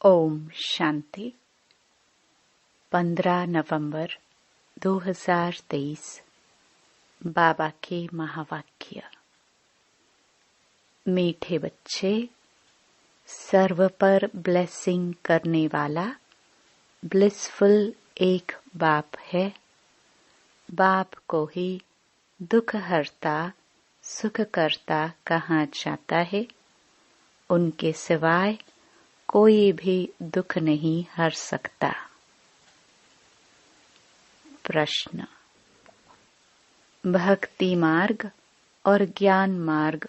ओम शांति। 15 नवंबर 2023। बाबा के महावाक्य। मीठे बच्चे, सर्व पर ब्लेसिंग करने वाला ब्लिसफुल एक बाप है। बाप को ही दुख हरता सुख करता कहा जाता है। उनके सिवाय कोई भी दुख नहीं हर सकता। प्रश्न। भक्ति मार्ग और ज्ञान मार्ग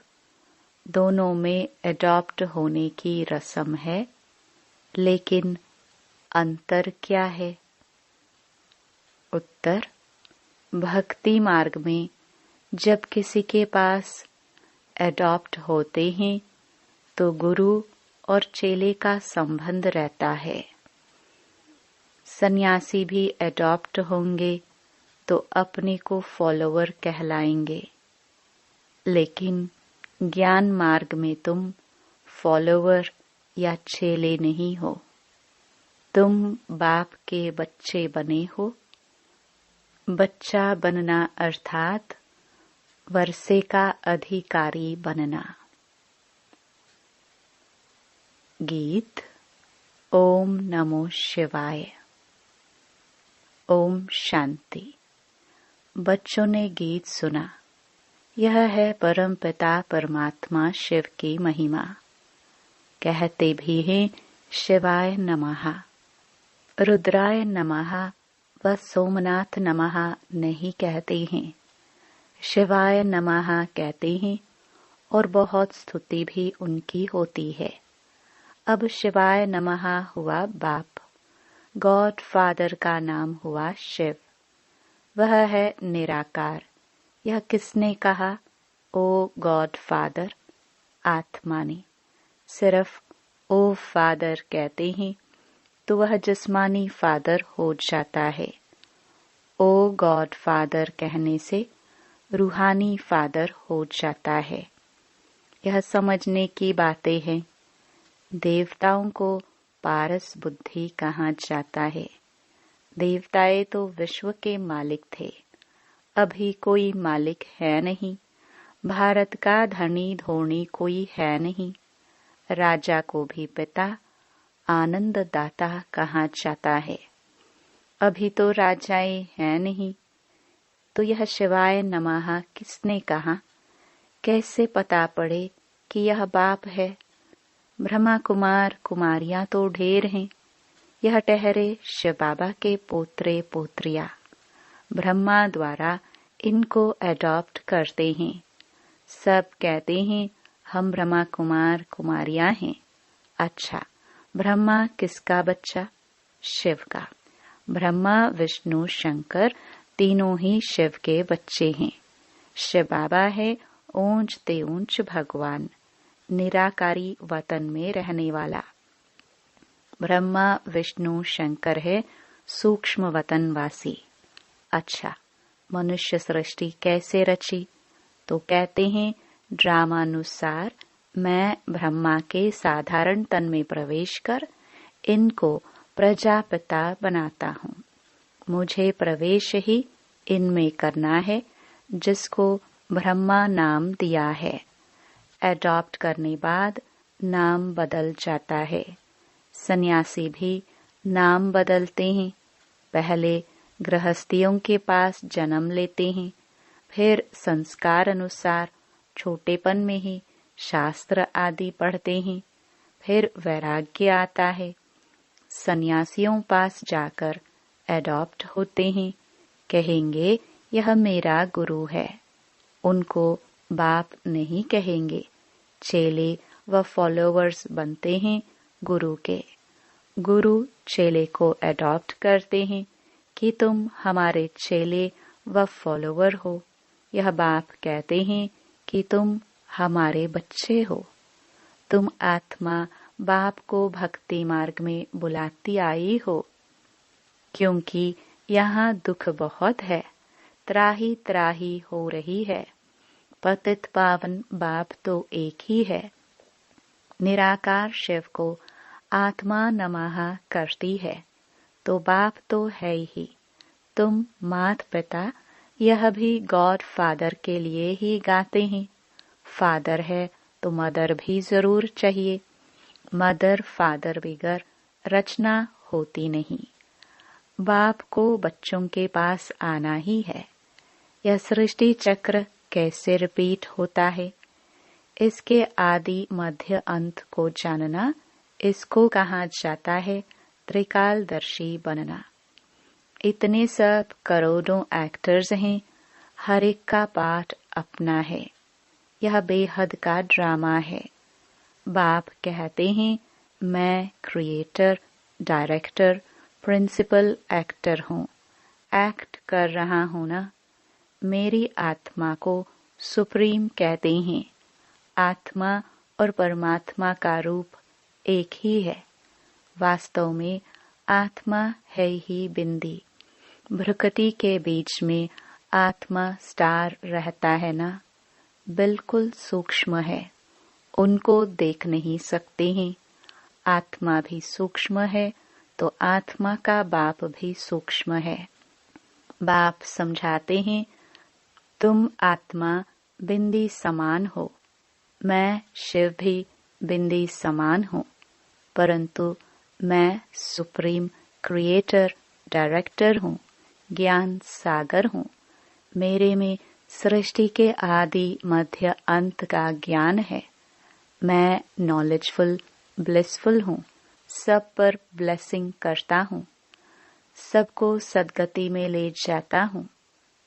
दोनों में एडॉप्ट होने की रस्म है, लेकिन अंतर क्या है? उत्तर। भक्ति मार्ग में जब किसी के पास एडॉप्ट होते हैं तो गुरु और चेले का संबंध रहता है। सन्यासी भी एडॉप्ट होंगे तो अपने को फॉलोवर कहलाएंगे, लेकिन ज्ञान मार्ग में तुम फॉलोवर या चेले नहीं हो, तुम बाप के बच्चे बने हो। बच्चा बनना अर्थात वर्षे का अधिकारी बनना। गीत। ओम नमो शिवाय। ओम शांति। बच्चों ने गीत सुना। यह है परम पिता परमात्मा शिव की महिमा। कहते भी हैं शिवाय नमः, रुद्राय नमः व सोमनाथ नमः नहीं कहते हैं, शिवाय नमः कहते हैं। और बहुत स्तुति भी उनकी होती है। अब शिवाय नमः हुआ बाप, गॉड फादर का नाम हुआ शिव। वह है निराकार। यह किसने कहा? ओ गॉड फादर, आत्मा ने। सिर्फ ओ फादर कहते हैं तो वह जिस्मानी फादर हो जाता है। ओ गॉड फादर कहने से रूहानी फादर हो जाता है। यह समझने की बातें हैं। देवताओं को पारस बुद्धि कहा जाता है। देवताएं तो विश्व के मालिक थे, अभी कोई मालिक है नहीं। भारत का धनी धोनी कोई है नहीं। राजा को भी पिता आनंद दाता कहा जाता है, अभी तो राजाएं हैं नहीं। तो यह शिवाय नमः किसने कहा? कैसे पता पड़े कि यह बाप है? ब्रह्मा कुमार कुमारियां तो ढेर हैं। यह ठहरे शिव बाबा के पोत्रे पोत्रिया। ब्रह्मा द्वारा इनको एडॉप्ट करते हैं। सब कहते हैं हम ब्रह्मा कुमार कुमारियां हैं। अच्छा, ब्रह्मा किसका बच्चा? शिव का। ब्रह्मा विष्णु शंकर तीनों ही शिव के बच्चे हैं। शिव बाबा है ऊंच ते ऊंच भगवान, निराकारी वतन में रहने वाला। ब्रह्मा विष्णु शंकर है सूक्ष्म वतनवासी। अच्छा, मनुष्य सृष्टि कैसे रची? तो कहते हैं ड्रामानुसार मैं ब्रह्मा के साधारण तन में प्रवेश कर इनको प्रजापिता बनाता हूँ। मुझे प्रवेश ही इनमें करना है, जिसको ब्रह्मा नाम दिया है। एडॉप्ट करने बाद नाम बदल जाता है। सन्यासी भी नाम बदलते हैं। पहले गृहस्थियों के पास जन्म लेते हैं, फिर संस्कार अनुसार छोटेपन में ही शास्त्र आदि पढ़ते हैं, फिर वैराग्य आता है। सन्यासियों पास जाकर एडॉप्ट होते हैं। कहेंगे यह मेरा गुरु है। उनको बाप नहीं कहेंगे। चेले व फॉलोवर्स बनते हैं गुरु के। गुरु चेले को एडॉप्ट करते हैं कि तुम हमारे चेले व फॉलोवर हो। यह बाप कहते हैं कि तुम हमारे बच्चे हो। तुम आत्मा बाप को भक्ति मार्ग में बुलाती आई हो, क्योंकि यहाँ दुख बहुत है, त्राही त्राही हो रही है। पतित पावन बाप तो एक ही है। निराकार शिव को आत्मा नमः करती है तो बाप तो है ही। तुम माता पिता यह भी गॉड फादर के लिए ही गाते हैं। फादर है तो मदर भी जरूर चाहिए। मदर फादर बगैर रचना होती नहीं। बाप को बच्चों के पास आना ही है। यह सृष्टि चक्र कैसे रिपीट होता है, इसके आदि मध्य अंत को जानना, इसको कहा जाता है त्रिकालदर्शी बनना। इतने सब करोड़ों एक्टर्स हैं, हर एक का पार्ट अपना है। यह बेहद का ड्रामा है। बाप कहते हैं मैं क्रिएटर, डायरेक्टर, प्रिंसिपल एक्टर हूँ। एक्ट कर रहा हूँ ना। मेरी आत्मा को सुप्रीम कहते हैं। आत्मा और परमात्मा का रूप एक ही है। वास्तव में आत्मा है ही बिंदी। भ्रुकुटी के बीच में आत्मा स्टार रहता है ना। बिल्कुल सूक्ष्म है, उनको देख नहीं सकते हैं। आत्मा भी सूक्ष्म है तो आत्मा का बाप भी सूक्ष्म है। बाप समझाते हैं तुम आत्मा बिंदी समान हो। मैं शिव भी बिंदी समान हूँ, परंतु मैं सुप्रीम क्रिएटर, डायरेक्टर हूँ, ज्ञान सागर हूँ। मेरे में सृष्टि के आदि मध्य अंत का ज्ञान है। मैं नॉलेजफुल, ब्लिसफुल हूँ। सब पर ब्लेसिंग करता हूँ। सबको सदगति में ले जाता हूँ।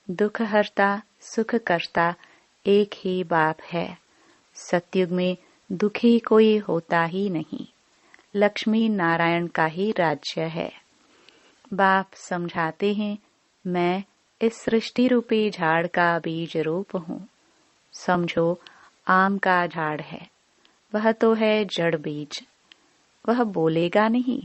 दुख हरता, सुख करता एक ही बाप है। सतयुग में दुखी कोई होता ही नहीं। लक्ष्मी नारायण का ही राज्य है। बाप समझाते हैं मैं इस सृष्टि रूपी झाड़ का बीज रूप हूँ। समझो आम का झाड़ है, वह तो है जड़ बीज। वह बोलेगा नहीं।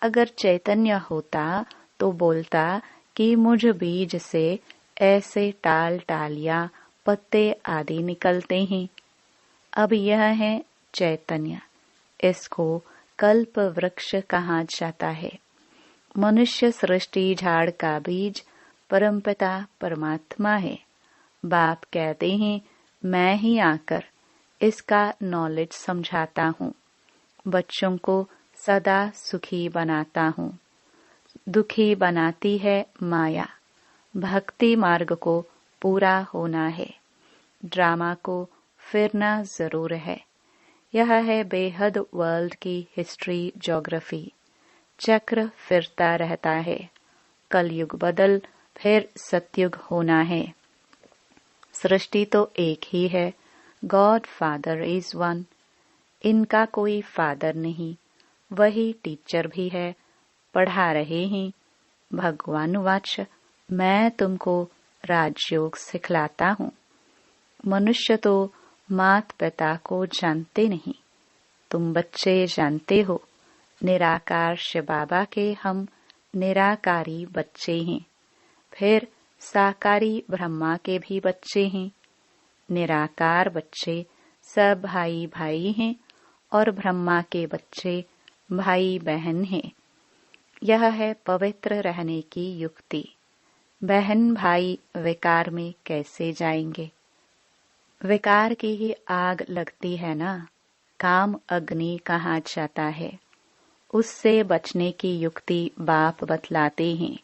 अगर चैतन्य होता तो बोलता कि मुझ बीज से ऐसे टाल टालियां, पत्ते आदि निकलते हैं। अब यह है चैतन्य। इसको कल्प वृक्ष कहा जाता है। मनुष्य सृष्टि झाड़ का बीज परमपिता परमात्मा है। बाप कहते हैं मैं ही आकर इसका नॉलेज समझाता हूँ। बच्चों को सदा सुखी बनाता हूँ। दुखी बनाती है माया। भक्ति मार्ग को पूरा होना है। ड्रामा को फिरना जरूर है। यह है बेहद वर्ल्ड की हिस्ट्री, ज्योग्राफी। चक्र फिरता रहता है। कलयुग बदल फिर सतयुग होना है। सृष्टि तो एक ही है। God father is one. इनका कोई फादर नहीं। वही टीचर भी है, पढ़ा रहे हैं। भगवान वाच मैं तुमको राजयोग सिखलाता हूँ। मनुष्य तो मात पिता को जानते नहीं। तुम बच्चे जानते हो। निराकार शिव बाबा के हम निराकारी बच्चे हैं। फिर साकारी ब्रह्मा के भी बच्चे हैं। निराकार बच्चे सब भाई भाई हैं और ब्रह्मा के बच्चे भाई बहन हैं। यह है पवित्र रहने की युक्ति। बहन भाई विकार में कैसे जाएंगे? विकार की ही आग लगती है ना। काम अग्नि कहा जाता है। उससे बचने की युक्ति बाप बतलाते हैं।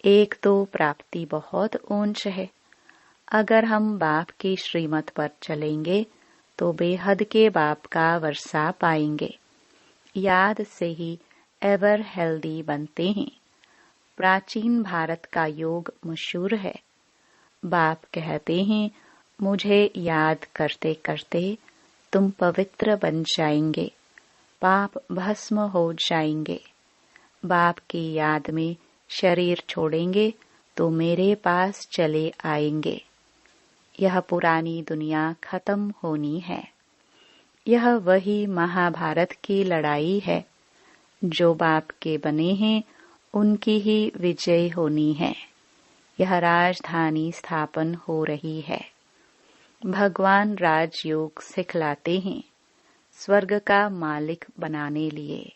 एक तो प्राप्ति बहुत ऊंच है। अगर हम बाप की श्रीमत पर चलेंगे तो बेहद के बाप का वर्षा पाएंगे। याद से ही एवर हेल्दी बनते हैं। प्राचीन भारत का योग मशहूर है। बाप कहते हैं मुझे याद करते करते तुम पवित्र बन जाएंगे, पाप भस्म हो जाएंगे। बाप की याद में शरीर छोड़ेंगे तो मेरे पास चले आएंगे। यह पुरानी दुनिया खत्म होनी है। यह वही महाभारत की लड़ाई है। जो बाप के बने हैं उनकी ही विजय होनी है। यह राजधानी स्थापन हो रही है। भगवान राजयोग सिखलाते हैं। स्वर्ग का मालिक बनाने लिए।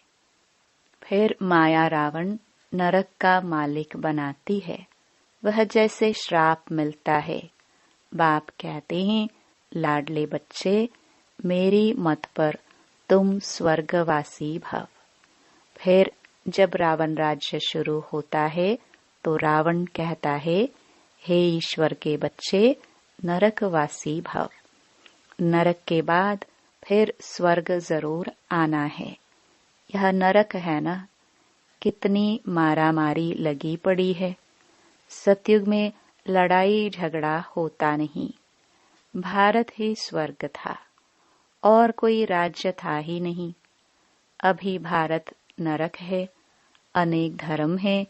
फिर माया रावण नरक का मालिक बनाती है। वह जैसे श्राप मिलता है। बाप कहते हैं, लाडले बच्चे, मेरी मत पर तुम स्वर्गवासी भव। फिर जब रावण राज्य शुरू होता है तो रावण कहता है, हे ईश्वर के बच्चे, नरकवासी भव। नरक के बाद फिर स्वर्ग जरूर आना है। यह नरक है ना, कितनी मारामारी लगी पड़ी है। सतयुग में लड़ाई झगड़ा होता नहीं। भारत ही स्वर्ग था और कोई राज्य था ही नहीं। अभी भारत नरक है। अनेक धर्म है।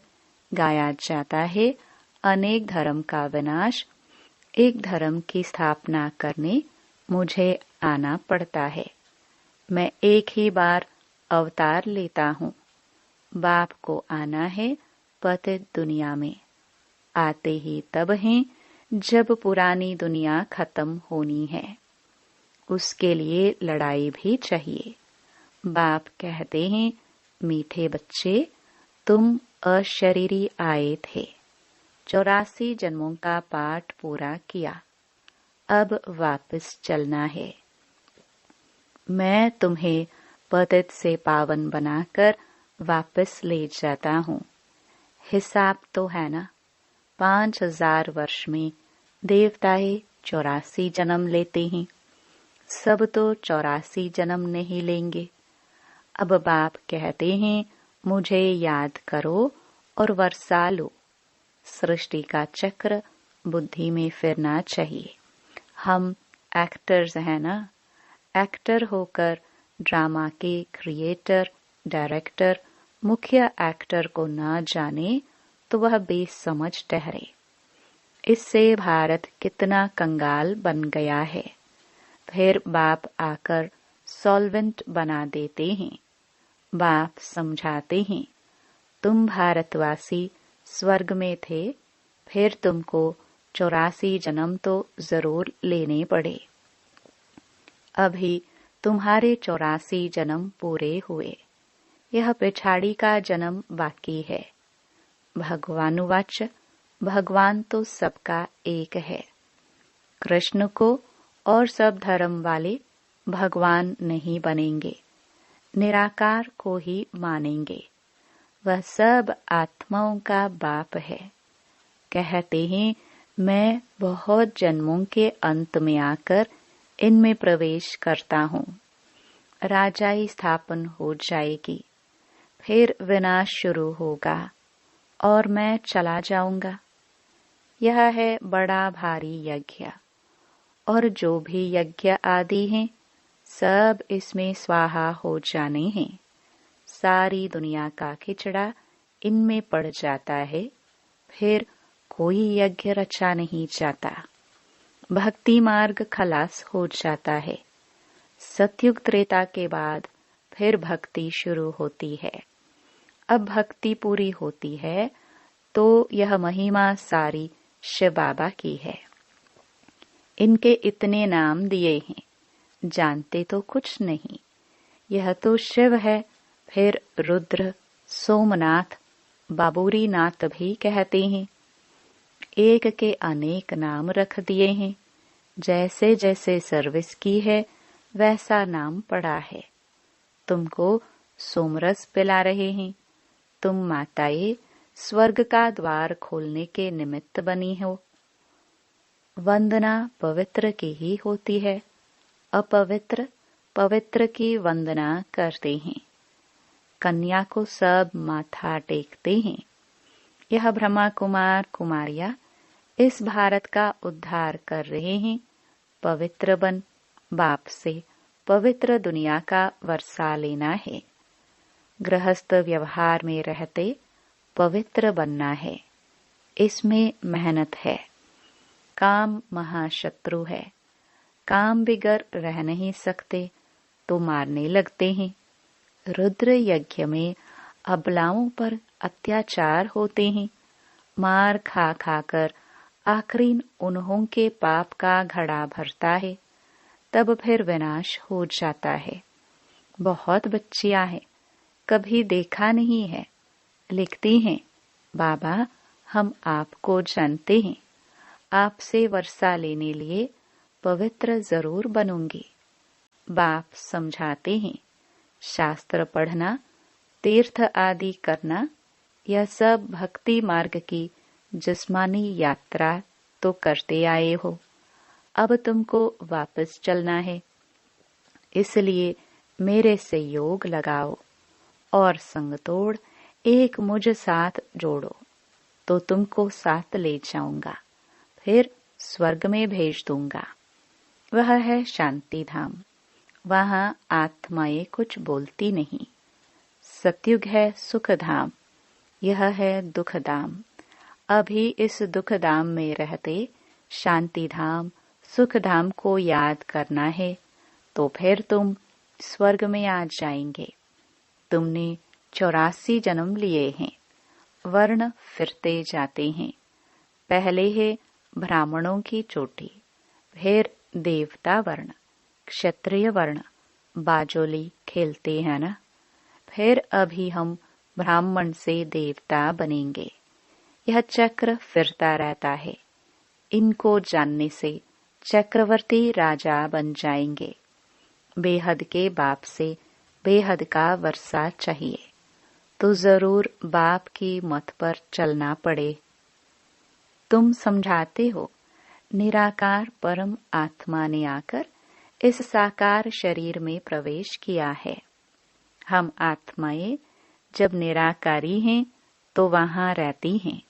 गाया जाता है, अनेक धर्म का विनाश, एक धर्म की स्थापना करने मुझे आना पड़ता है। मैं एक ही बार अवतार लेता हूँ। बाप को आना है पतित दुनिया में। आते ही तब हैं जब पुरानी दुनिया खत्म होनी है। उसके लिए लड़ाई भी चाहिए। बाप कहते हैं, मीठे बच्चे, तुम अशरीरी आए थे। 84 जन्मों का पाठ पूरा किया। अब वापस चलना है। मैं तुम्हें पतित से पावन बनाकर वापस ले जाता हूँ। हिसाब तो है ना, 5000 वर्ष में देवताएं 84 जन्म लेते हैं। सब तो 84 जन्म नहीं लेंगे। अब बाप कहते हैं, मुझे याद करो और वर्षा लो। सृष्टि का चक्र बुद्धि में फिरना चाहिए। हम एक्टर्स हैं ना। एक्टर होकर ड्रामा के क्रिएटर, डायरेक्टर, मुख्य एक्टर को ना जाने तो वह बेसमझ ठहरे। इससे भारत कितना कंगाल बन गया है। फिर बाप आकर सॉल्वेंट बना देते हैं। बाप समझाते हैं, तुम भारतवासी स्वर्ग में थे, फिर तुमको 84 जन्म तो जरूर लेने पड़े। अभी तुम्हारे 84 जन्म पूरे हुए। यह पिछाड़ी का जन्म बाकी है। भगवानुवाच, भगवान तो सबका एक है। कृष्ण को और सब धर्म वाले भगवान नहीं बनेंगे, निराकार को ही मानेंगे। वह सब आत्माओं का बाप है। कहते हैं, मैं बहुत जन्मों के अंत में आकर इनमें प्रवेश करता हूँ। राजाई स्थापन हो जाएगी, फिर विनाश शुरू होगा और मैं चला जाऊंगा। यह है बड़ा भारी यज्ञ, और जो भी यज्ञ आदि हैं सब इसमें स्वाहा हो जाने हैं। सारी दुनिया का खिचड़ा इनमें पड़ जाता है, फिर कोई यज्ञ रचा नहीं जाता। भक्ति मार्ग खलास हो जाता है। सतयुग त्रेता के बाद फिर भक्ति शुरू होती है। अब भक्ति पूरी होती है तो यह महिमा सारी शिव बाबा की है। इनके इतने नाम दिए हैं, जानते तो कुछ नहीं। यह तो शिव है, फिर रुद्र, सोमनाथ, बाबूरी नाथ भी कहते हैं। एक के अनेक नाम रख दिए हैं। जैसे जैसे सर्विस की है वैसा नाम पड़ा है। तुमको सोमरस पिला रहे हैं। तुम माताएं स्वर्ग का द्वार खोलने के निमित्त बनी हो। वंदना पवित्र की ही होती है। अपवित्र पवित्र की वंदना करते हैं। कन्या को सब माथा टेकते हैं। यह ब्रह्मा कुमार कुमारियां इस भारत का उद्धार कर रहे हैं। पवित्र बन बाप से पवित्र दुनिया का वर्षा लेना है। गृहस्थ व्यवहार में रहते पवित्र बनना है। इसमें मेहनत है। काम महाशत्रु है। काम बिगर रह नहीं सकते तो मारने लगते हैं। रुद्र यज्ञ में अबलाओं पर अत्याचार होते हैं। मार खा खाकर आखिरी उन्हों के पाप का घड़ा भरता है। तब फिर विनाश हो जाता है। बहुत बच्चियां हैं, कभी देखा नहीं है। लिखती हैं, बाबा हम आपको जानते हैं, आपसे वर्षा लेने लिए पवित्र जरूर बनूंगी। बाप समझाते हैं, शास्त्र पढ़ना, तीर्थ आदि करना, यह सब भक्ति मार्ग की जिस्मानी यात्रा तो करते आए हो, अब तुमको वापस चलना है। इसलिए मेरे से योग लगाओ और संग तोड़ एक मुझ साथ जोड़ो, तो तुमको साथ ले जाऊंगा, फिर स्वर्ग में भेज दूंगा। वह है शांति धाम, वहां आत्माएं कुछ बोलती नहीं। सतयुग है सुख धाम, यह है दुख धाम। अभी इस दुख धाम में रहते शांति धाम, सुख धाम को याद करना है, तो फिर तुम स्वर्ग में आ जाएंगे। तुमने 84 जन्म लिए हैं, वर्ण फिरते जाते हैं। पहले है ब्राह्मणों की चोटी, फिर देवता वर्ण, क्षत्रिय वर्ण, बाजोली खेलते हैं ना। फिर अभी हम ब्राह्मण से देवता बनेंगे। यह चक्र फिरता रहता है। इनको जानने से चक्रवर्ती राजा बन जाएंगे। बेहद के बाप से बेहद का वर्षा चाहिए, तो जरूर बाप की मत पर चलना पड़े। तुम समझाते हो, निराकार परम आत्मा ने आकर इस साकार शरीर में प्रवेश किया है। हम आत्माएं जब निराकारी हैं तो वहां रहती हैं।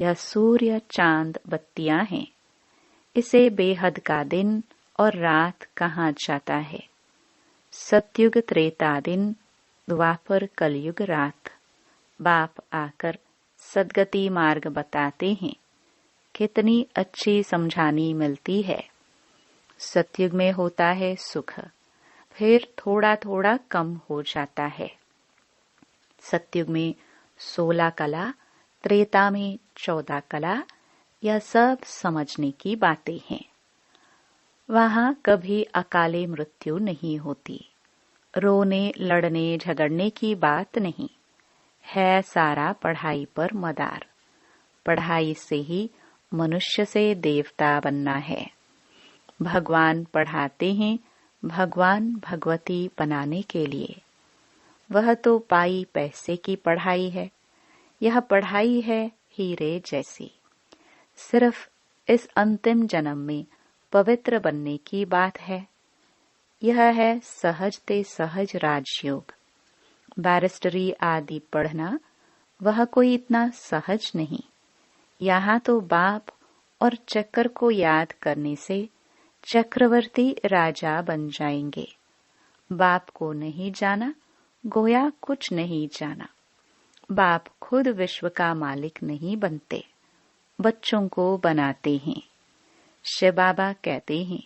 यह सूर्य चांद बत्तियां हैं। इसे बेहद का दिन और रात कहा जाता है। सतयुग त्रेता दिन, द्वापर कलयुग रात। बाप आकर सदगति मार्ग बताते हैं। कितनी अच्छी समझानी मिलती है। सतयुग में होता है सुख, फिर थोड़ा थोड़ा कम हो जाता है। सतयुग में 16 कला, त्रेता में 14 कला, यह सब समझने की बातें हैं। वहां कभी अकाले मृत्यु नहीं होती। रोने लड़ने झगड़ने की बात नहीं है। सारा पढ़ाई पर मदार। पढ़ाई से ही मनुष्य से देवता बनना है। भगवान पढ़ाते हैं भगवान भगवती बनाने के लिए। वह तो पाई पैसे की पढ़ाई है। यह पढ़ाई है हीरे जैसी। सिर्फ इस अंतिम जन्म में पवित्र बनने की बात है। यह है सहज ते सहज राजयोग। बैरिस्टरी आदि पढ़ना वह कोई इतना सहज नहीं। यहाँ तो बाप और चक्र को याद करने से चक्रवर्ती राजा बन जाएंगे। बाप को नहीं जाना, गोया कुछ नहीं जाना। बाप खुद विश्व का मालिक नहीं बनते, बच्चों को बनाते हैं। शिव बाबा कहते हैं,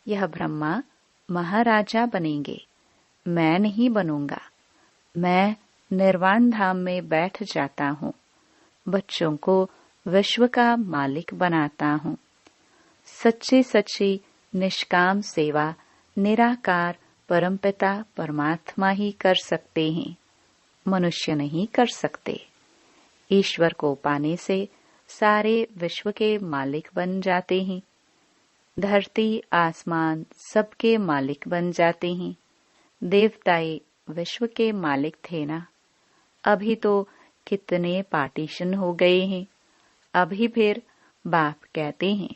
यह ब्रह्मा महाराजा बनेंगे, मैं नहीं बनूंगा। मैं निर्वाण धाम में बैठ जाता हूँ, बच्चों को विश्व का मालिक बनाता हूँ। सच्ची सच्ची निष्काम सेवा निराकार परमपिता परमात्मा ही कर सकते हैं, मनुष्य नहीं कर सकते। ईश्वर को पाने से सारे विश्व के मालिक बन जाते हैं। धरती आसमान सबके मालिक बन जाते हैं। देवताए विश्व के मालिक थे ना। अभी तो कितने पार्टीशन हो गए हैं। अभी फिर बाप कहते हैं,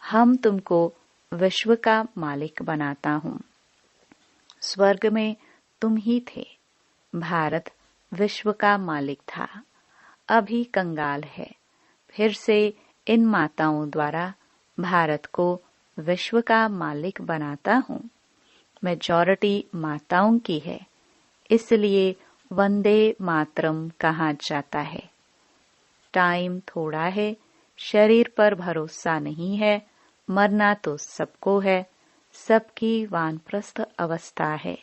हम तुमको विश्व का मालिक बनाता हूँ। स्वर्ग में तुम ही थे। भारत विश्व का मालिक था, अभी कंगाल है। फिर से इन माताओं द्वारा भारत को विश्व का मालिक बनाता हूँ। मेजॉरिटी माताओं की है, इसलिए वंदे मातरम कहा जाता है। टाइम थोड़ा है, शरीर पर भरोसा नहीं है, मरना तो सबको है। सबकी वानप्रस्थ अवस्था है,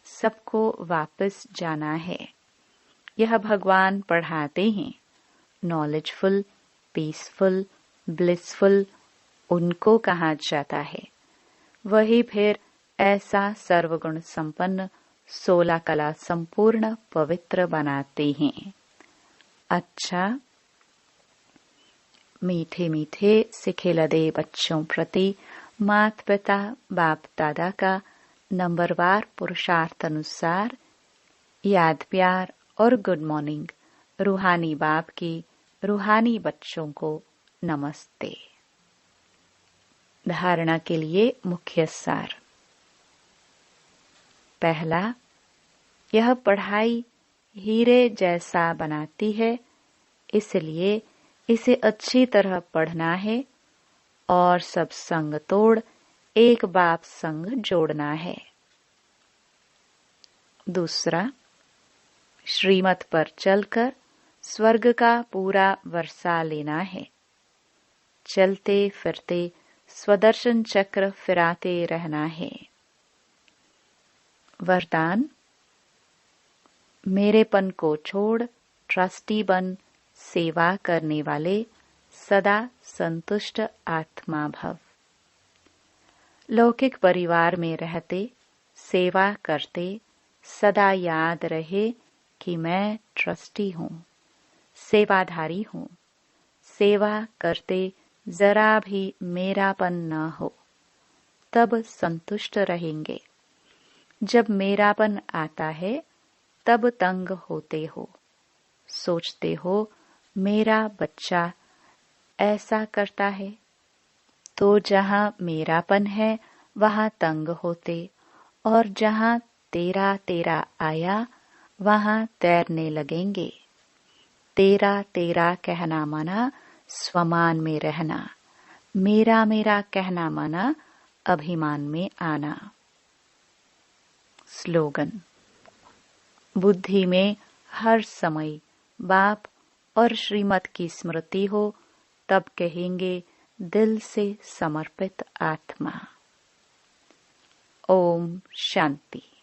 सबको वापस जाना है। यह भगवान पढ़ाते हैं। नॉलेजफुल, पीसफुल, ब्लिसफुल उनको कहा जाता है। वही फिर ऐसा सर्वगुण संपन्न 16 कला संपूर्ण पवित्र बनाते हैं। अच्छा, मीठे मीठे सिखेलदे बच्चों प्रति माता पिता बाप दादा का नंबरवार पुरुषार्थ अनुसार याद प्यार और गुड मॉर्निंग रूहानी बाप की रूहानी बच्चों को नमस्ते। धारणा के लिए मुख्य सार। पहला, यह पढ़ाई हीरे जैसा बनाती है, इसलिए इसे अच्छी तरह पढ़ना है और सब संग तोड़ एक बाप संग जोड़ना है। दूसरा, श्रीमत पर चलकर स्वर्ग का पूरा वर्षा लेना है। चलते फिरते स्वदर्शन चक्र फिराते रहना है। वरदान, मेरेपन को छोड़ ट्रस्टी बन सेवा करने वाले सदा संतुष्ट आत्मा भव। लौकिक परिवार में रहते सेवा करते सदा याद रहे कि मैं ट्रस्टी हूँ, सेवाधारी हूँ। सेवा करते जरा भी मेरापन न हो, तब संतुष्ट रहेंगे। जब मेरापन आता है तब तंग होते हो, सोचते हो मेरा बच्चा ऐसा करता है, तो जहाँ मेरापन है वहाँ तंग होते, और जहाँ तेरा तेरा आया वहाँ तैरने लगेंगे। तेरा तेरा कहना माना स्वमान में रहना, मेरा मेरा कहना माना अभिमान में आना। स्लोगन, बुद्धि में हर समय बाप और श्रीमत की स्मृति हो, तब कहेंगे दिल से समर्पित आत्मा। ओम शांति।